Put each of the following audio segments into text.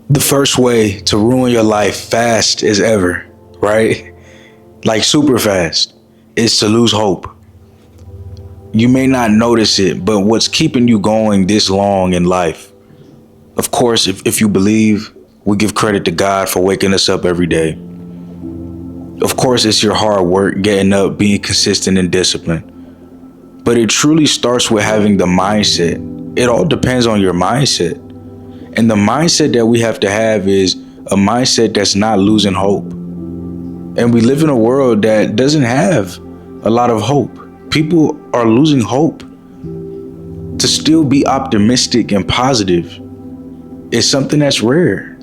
The first way to ruin your life fast as ever, right? Like super fast, is to lose hope. You may not notice it, but what's keeping you going this long in life? Of course, if you believe, we give credit to God for waking us up every day. Of course, it's your hard work, getting up, being consistent and disciplined. But it truly starts with having the mindset. It all depends on your mindset. And the mindset that we have to have is a mindset that's not losing hope. And we live in a world that doesn't have a lot of hope. People are losing hope. To still be optimistic and positive is something that's rare.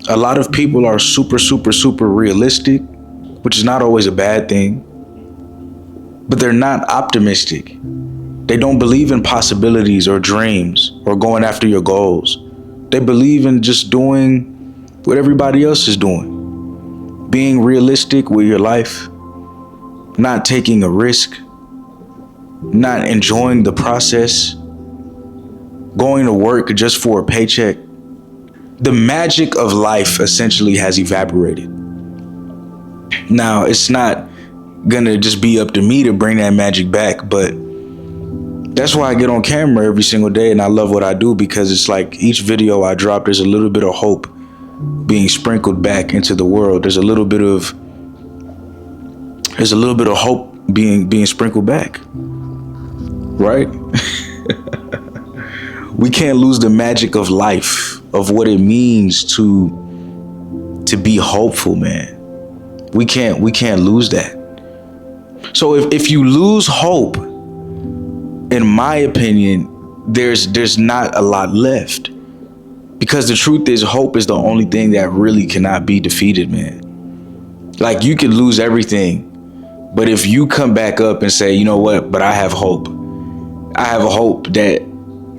A lot of people are super realistic, which is not always a bad thing, but they're not optimistic. They don't believe in possibilities or dreams or going after your goals. They believe in just doing what everybody else is doing. Being realistic with your life, not taking a risk, not enjoying the process, going to work just for a paycheck. The magic of life essentially has evaporated. Now, it's not gonna just be up to me to bring that magic back, but that's why I get on camera every single day and I love what I do, because it's like each video I drop, there's a little bit of hope being sprinkled back into the world. There's a little bit of hope being sprinkled back, right? We can't lose the magic of life, of what it means to be hopeful, man. We can't lose that. So if you lose hope, in my opinion, there's not a lot left. Because the truth is, hope is the only thing that really cannot be defeated, man. Like, you can lose everything, but if you come back up and say, you know what, but I have hope. I have a hope that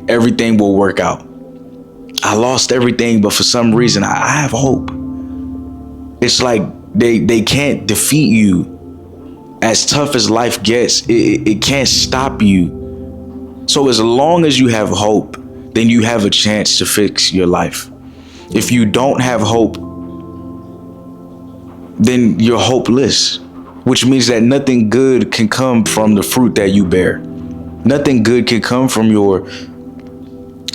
everything will work out. I lost everything, but for some reason, I have hope. It's like they can't defeat you. As tough as life gets, it can't stop you. So as long as you have hope, then you have a chance to fix your life. If you don't have hope, then you're hopeless, which means that nothing good can come from the fruit that you bear. Nothing good can come from your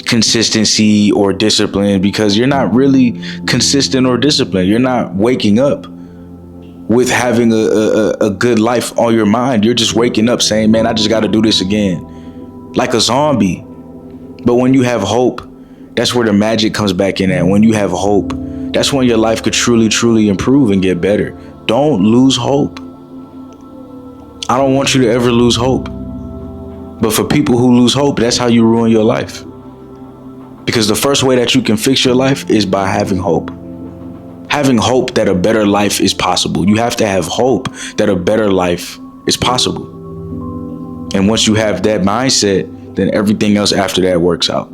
consistency or discipline, because you're not really consistent or disciplined. You're not waking up with having a good life on your mind. You're just waking up saying, man, I just got to do this again, like a zombie. But when you have hope, that's where the magic comes back in at. When you have hope, that's when your life could truly improve and get better. Don't lose hope. I don't want you to ever lose hope. But for people who lose hope, that's how you ruin your life. Because the first way that you can fix your life is by having hope. Having hope that a better life is possible. You have to have hope that a better life is possible. And once you have that mindset, then everything else after that works out.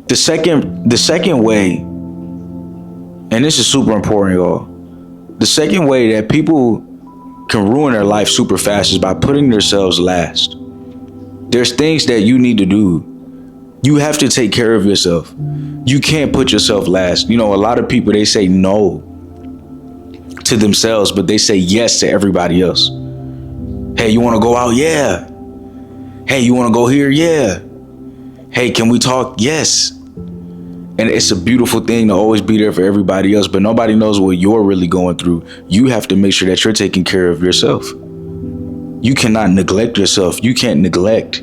The second way, and this is super important, y'all. The second way that people can ruin their life super fast is by putting themselves last. There's things that you need to do. You have to take care of yourself. You can't put yourself last. You know, a lot of people, they say no to themselves, but they say yes to everybody else. Hey, you want to go out? Yeah. Hey, you want to go here? Yeah. Hey, can we talk? Yes. And it's a beautiful thing to always be there for everybody else, but nobody knows what you're really going through. You have to make sure that you're taking care of yourself. You cannot neglect yourself. You can't neglect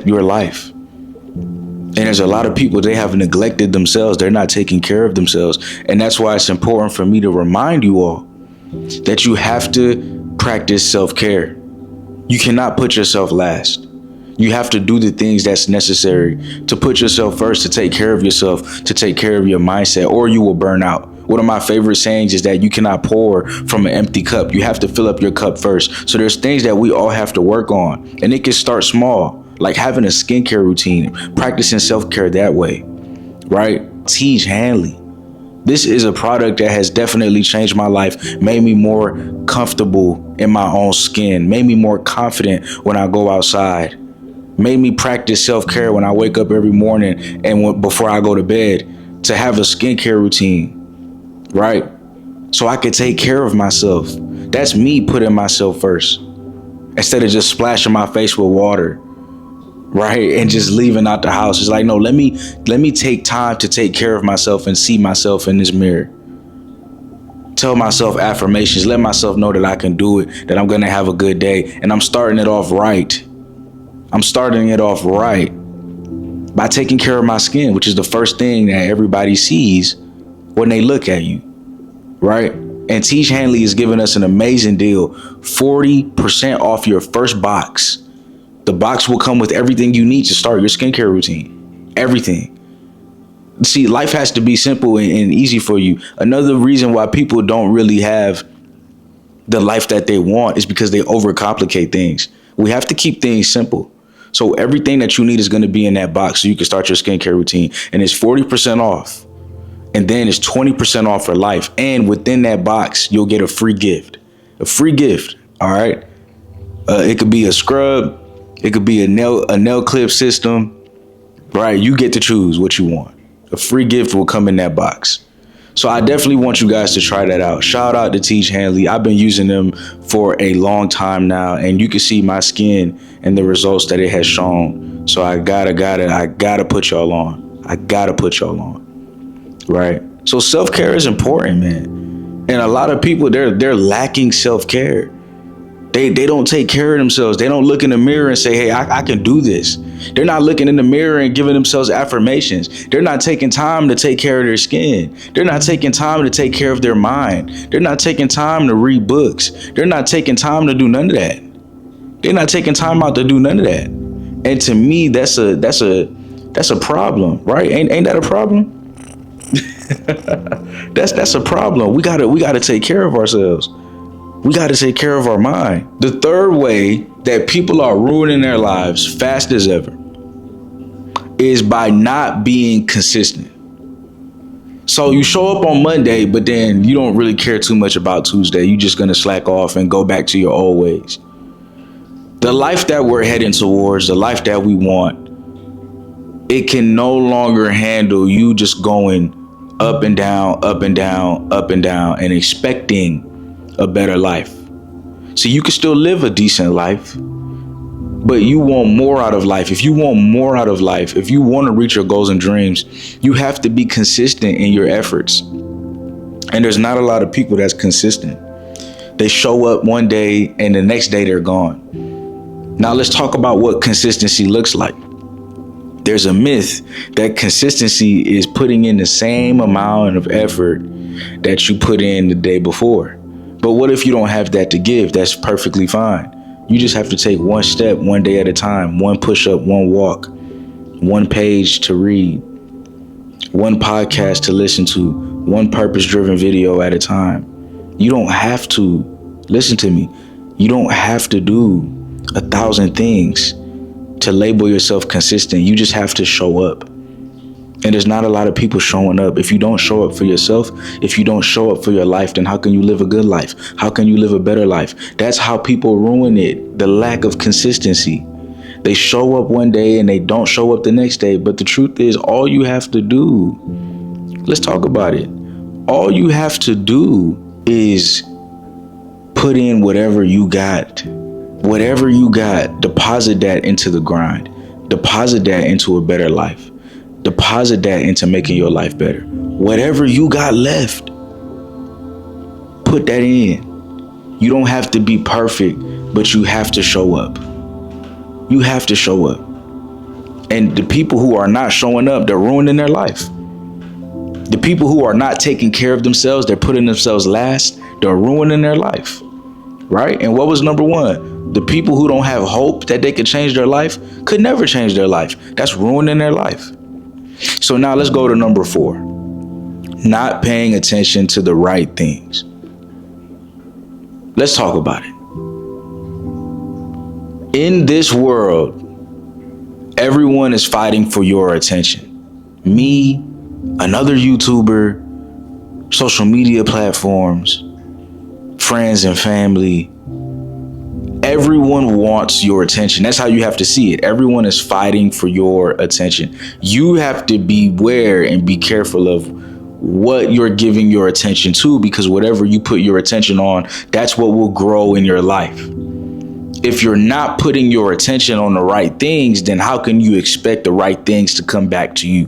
your life. And there's a lot of people, they have neglected themselves. They're not taking care of themselves. And that's why it's important for me to remind you all that you have to practice self-care. You cannot put yourself last. You have to do the things that's necessary to put yourself first, to take care of yourself, to take care of your mindset, or you will burn out. One of my favorite sayings is that you cannot pour from an empty cup. You have to fill up your cup first. So there's things that we all have to work on, and it can start small, like having a skincare routine, practicing self-care that way, right? Teach Hanley. This is a product that has definitely changed my life, made me more comfortable in my own skin, made me more confident when I go outside, made me practice self-care when I wake up every morning and before I go to bed, to have a skincare routine, right? So I could take care of myself. That's me putting myself first instead of just splashing my face with water, right? And just leaving out the house. It's like, no, let me take time to take care of myself and see myself in this mirror. Tell myself affirmations, let myself know that I can do it, that I'm going to have a good day. And I'm starting it off right. I'm starting it off right by taking care of my skin, which is the first thing that everybody sees when they look at you, right? And Teach Hanley is giving us an amazing deal, 40% off your first box. The box will come with everything you need to start your skincare routine, everything. See, life has to be simple and easy for you. Another reason why people don't really have the life that they want is because they overcomplicate things. We have to keep things simple. So everything that you need is going to be in that box so you can start your skincare routine. And it's 40% off. And then it's 20% off for life. And within that box, you'll get a free gift. A free gift. All right. It could be a scrub. It could be a nail clip system. Right. You get to choose what you want. A free gift will come in that box. So I definitely want you guys to try that out. Shout out to Teach Hanley. I've been using them for a long time now, and you can see my skin and the results that it has shown. So I gotta put y'all on. I gotta put y'all on. Right? So self-care is important, man. And a lot of people, they're lacking self-care. They don't take care of themselves. They don't look in the mirror and say, hey, I can do this. They're not looking in the mirror and giving themselves affirmations. They're not taking time to take care of their skin. They're not taking time to take care of their mind. They're not taking time to read books. They're not taking time to do none of that. They're not taking time out to do none of that. And to me, that's a problem, right? Ain't that a problem? That's a problem. We gotta take care of ourselves. We got to take care of our mind. The third way that people are ruining their lives fast as ever is by not being consistent. So you show up on Monday, but then you don't really care too much about Tuesday. You're just going to slack off and go back to your old ways. The life that we're heading towards, the life that we want, it can no longer handle you just going up and down, up and down, up and down, and expecting a better life. So you can still live a decent life, but you want more out of life. If you want more out of life, if you want to reach your goals and dreams, you have to be consistent in your efforts. And there's not a lot of people that's consistent. They show up one day and the next day they're gone. Now let's talk about what consistency looks like. There's a myth that consistency is putting in the same amount of effort that you put in the day before. But what if you don't have that to give? That's perfectly fine. You just have to take one step, one day at a time, one push-up, one walk, one page to read, one podcast to listen to, one purpose-driven video at a time. You don't have to, listen to me, you don't have to do 1,000 things to label yourself consistent. You just have to show up. And there's not a lot of people showing up. If you don't show up for yourself, if you don't show up for your life, then how can you live a good life? How can you live a better life? That's how people ruin it. The lack of consistency. They show up one day and they don't show up the next day. But the truth is, all you have to do, let's talk about it. All you have to do is put in whatever you got. Whatever you got, deposit that into the grind. Deposit that into a better life. Deposit that into making your life better. Whatever you got left, put that in. You don't have to be perfect, but you have to show up. You have to show up. And the people who are not showing up, they're ruining their life. The people who are not taking care of themselves, they're putting themselves last, they're ruining their life. Right? And what was number one? The people who don't have hope that they could change their life could never change their life. That's ruining their life. So now let's go to number 4. Not paying attention to the right things. Let's talk about it. In this world, everyone is fighting for your attention. Me, another YouTuber, social media platforms, friends and family. Everyone wants your attention. That's how you have to see it. Everyone is fighting for your attention. You have to beware and be careful of what you're giving your attention to, because whatever you put your attention on, that's what will grow in your life. If you're not putting your attention on the right things, then how can you expect the right things to come back to you?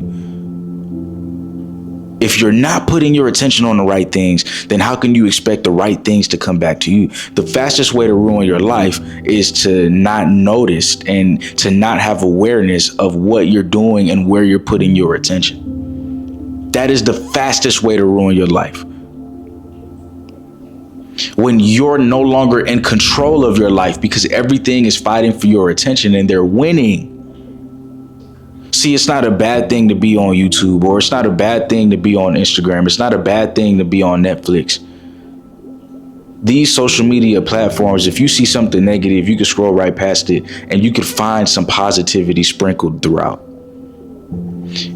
If you're not putting your attention on the right things, then how can you expect the right things to come back to you? The fastest way to ruin your life is to not notice and to not have awareness of what you're doing and where you're putting your attention. That is the fastest way to ruin your life. When you're no longer in control of your life because everything is fighting for your attention and they're winning. See, it's not a bad thing to be on YouTube, or it's not a bad thing to be on Instagram. It's not a bad thing to be on Netflix. These social media platforms, if you see something negative, you can scroll right past it and you can find some positivity sprinkled throughout.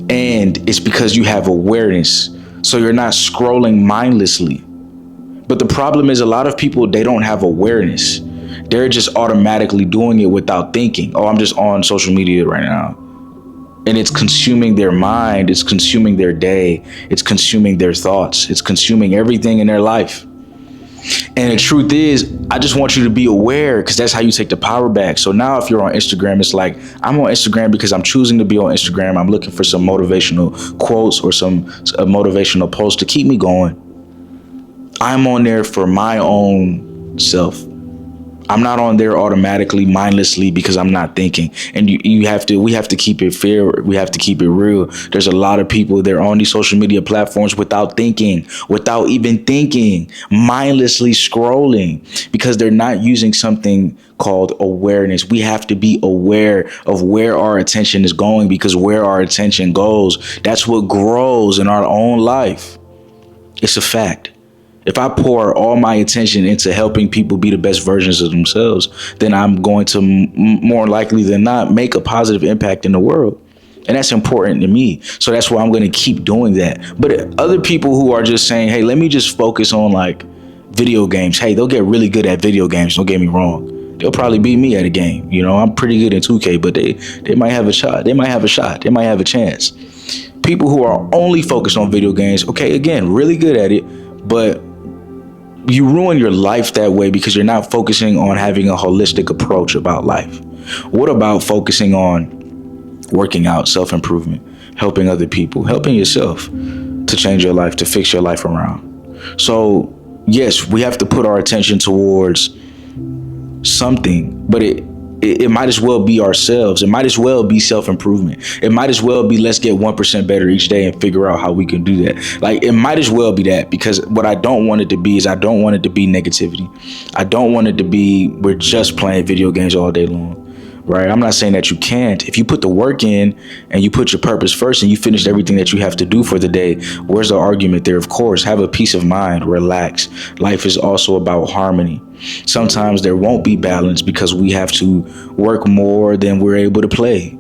And it's because you have awareness. So you're not scrolling mindlessly. But the problem is a lot of people, they don't have awareness. They're just automatically doing it without thinking. Oh, I'm just on social media right now. And it's consuming their mind. It's consuming their day. It's consuming their thoughts. It's consuming everything in their life. And the truth is, I just want you to be aware, because that's how you take the power back. So now if you're on Instagram, it's like, I'm on Instagram because I'm choosing to be on Instagram. I'm looking for some motivational quotes or some motivational posts to keep me going. I'm on there for my own self. I'm not on there automatically, mindlessly, because I'm not thinking. And we have to keep it fair. We have to keep it real. There's a lot of people, they're on these social media platforms without thinking, without even thinking, mindlessly scrolling, because they're not using something called awareness. We have to be aware of where our attention is going, because where our attention goes, that's what grows in our own life. It's a fact. If I pour all my attention into helping people be the best versions of themselves, then I'm going to more likely than not make a positive impact in the world. And that's important to me. So that's why I'm going to keep doing that. But other people who are just saying, hey, let me just focus on like video games. Hey, they'll get really good at video games. Don't get me wrong. They'll probably beat me at a game. You know, I'm pretty good in 2K, but they might have a shot. They might have a shot. They might have a chance. People who are only focused on video games, okay, again, really good at it, but you ruin your life that way because you're not focusing on having a holistic approach about life. What about focusing on working out, self-improvement, helping other people, helping yourself to change your life, to fix your life around? So yes, we have to put our attention towards something, but it might as well be ourselves. It might as well be self-improvement. It might as well be, let's get 1% better each day and figure out how we can do that. Like, it might as well be that, because what I don't want it to be is I don't want it to be negativity. I don't want it to be, we're just playing video games all day long. Right? I'm not saying that you can't. If you put the work in and you put your purpose first and you finished everything that you have to do for the day, where's the argument there? Of course, have a peace of mind, relax. Life is also about harmony. Sometimes there won't be balance because we have to work more than we're able to play.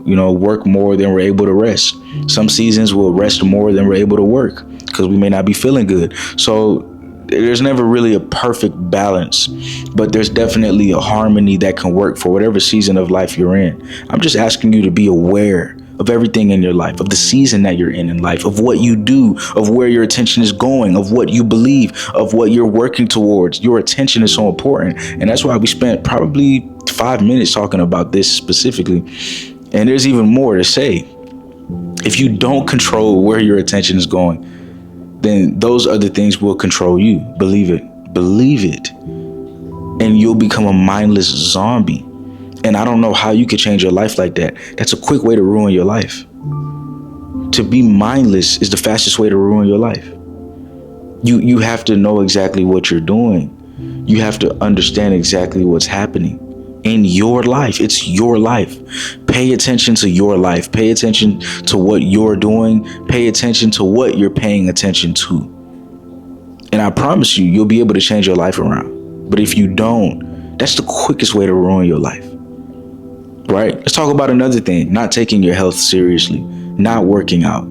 You know, work more than we're able to rest. Some seasons we'll rest more than we're able to work because we may not be feeling good. So there's never really a perfect balance, but there's definitely a harmony that can work for whatever season of life you're in. I'm just asking you to be aware of everything in your life, of the season that you're in life, of what you do, of where your attention is going, of what you believe, of what you're working towards. Your attention is so important. And that's why we spent probably 5 minutes talking about this specifically. And there's even more to say. If you don't control where your attention is going, then those other things will control you. Believe it. Believe it. And you'll become a mindless zombie. And I don't know how you could change your life like that. That's a quick way to ruin your life. To be mindless is the fastest way to ruin your life. You have to know exactly what you're doing. You have to understand exactly what's happening in your life. It's your life. Pay attention to your life. Pay attention to what you're doing. Pay attention to what you're paying attention to. And I promise you, you'll be able to change your life around. But if you don't, that's the quickest way to ruin your life. Right? Let's talk about another thing. Not taking your health seriously. Not working out.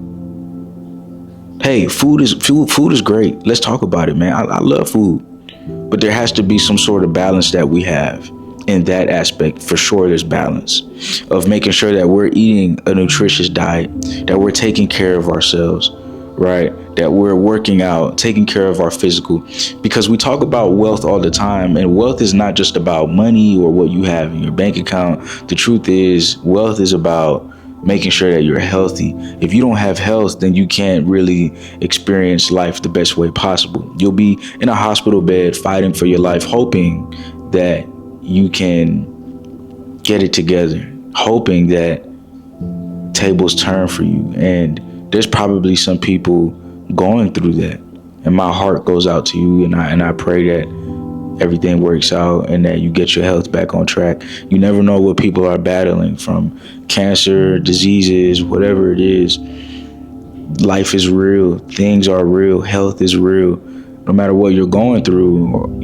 Hey, food is great. Let's talk about it, man. I love food. But there has to be some sort of balance that we have. in that aspect, for sure, there's balance of making sure that we're eating a nutritious diet, that we're taking care of ourselves, right? That we're working out, taking care of our physical, because we talk about wealth all the time, and wealth is not just about money or what you have in your bank account. The truth is, wealth is about making sure that you're healthy. If you don't have health, then you can't really experience life the best way possible. You'll be in a hospital bed fighting for your life, hoping that you can get it together, hoping that tables turn for you. And there's probably some people going through that. And my heart goes out to you, and I pray that everything works out and that you get your health back on track. You never know what people are battling, from cancer, diseases, whatever it is. Life is real. Things are real. Health is real. No matter what you're going through,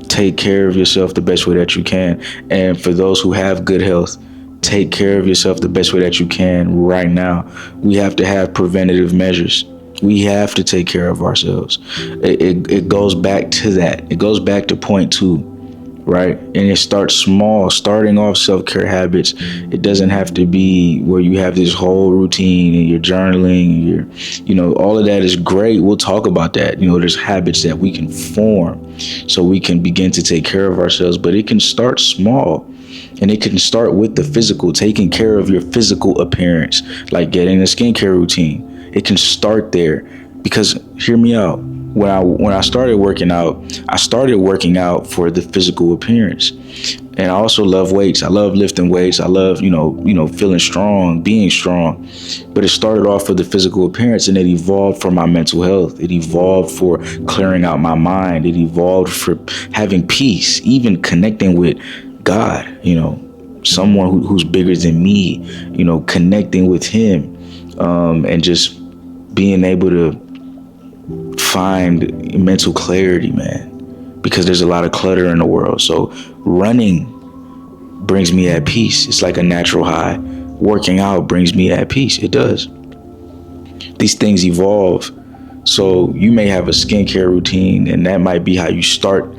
take care of yourself the best way that you can. And for those who have good health, take care of yourself the best way that you can right now. We have to have preventative measures. We have to take care of ourselves. It goes back to that. It goes back to point 2, right? And it starts small, starting off self-care habits. It doesn't have to be where you have this whole routine and you're journaling, all of that is great. We'll talk about that. There's habits that we can form so we can begin to take care of ourselves, but it can start small. And it can start with the physical, taking care of your physical appearance, like getting a skincare routine. It can start there, because hear me out. When I started working out, for the physical appearance. And I also love weights. I love lifting weights. I love, feeling strong, being strong. But it started off for the physical appearance, and it evolved for my mental health. It evolved for clearing out my mind. It evolved for having peace, even connecting with God, someone who's bigger than me, connecting with him, and just being able to find mental clarity, man, because there's a lot of clutter in the world. So running brings me at peace. It's like a natural high. Working out brings me at peace. It does. These things evolve. So you may have a skincare routine, and that might be how you start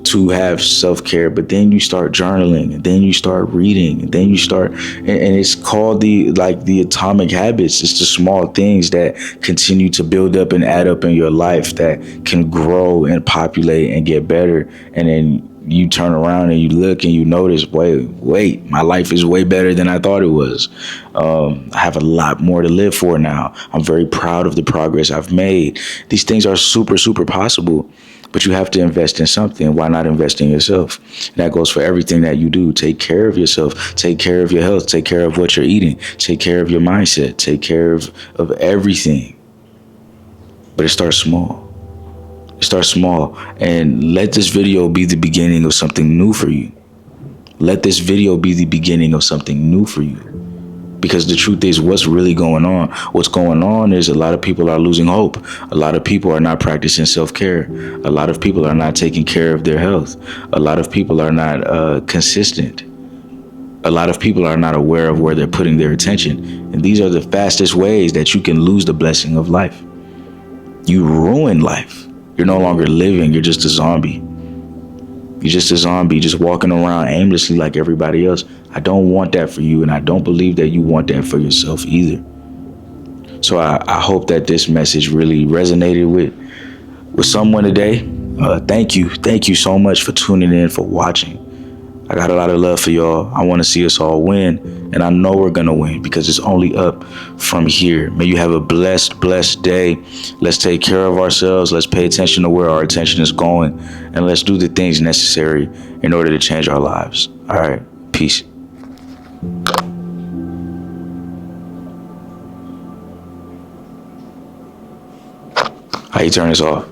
to have self-care, but then you start journaling, and then you start reading, and then you start, and it's called the atomic habits. It's the small things that continue to build up and add up in your life that can grow and populate and get better. And then you turn around and you look and you notice, wait, my life is way better than I thought it was. I have a lot more to live for now. I'm very proud of the progress I've made. These things are super, super possible. But you have to invest in something. Why not invest in yourself? And that goes for everything that you do. Take care of yourself. Take care of your health. Take care of what you're eating. Take care of your mindset. Take care of everything. But it starts small. It starts small. And let this video be the beginning of something new for you. Let this video be the beginning of something new for you. Because the truth is, what's really going on? What's going on is a lot of people are losing hope. A lot of people are not practicing self-care. A lot of people are not taking care of their health. A lot of people are not consistent. A lot of people are not aware of where they're putting their attention. And these are the fastest ways that you can lose the blessing of life. You ruin life. You're no longer living. You're just a zombie. You're just a zombie, just walking around aimlessly like everybody else. I don't want that for you, and I don't believe that you want that for yourself either. So I hope that this message really resonated with someone today. Thank you so much for tuning in, for watching. I got a lot of love for y'all. I want to see us all win, and I know we're gonna win because it's only up from here. May you have a blessed day. Let's take care of ourselves. Let's pay attention to where our attention is going, and let's do the things necessary in order to change our lives. All right, peace. How you turn this off?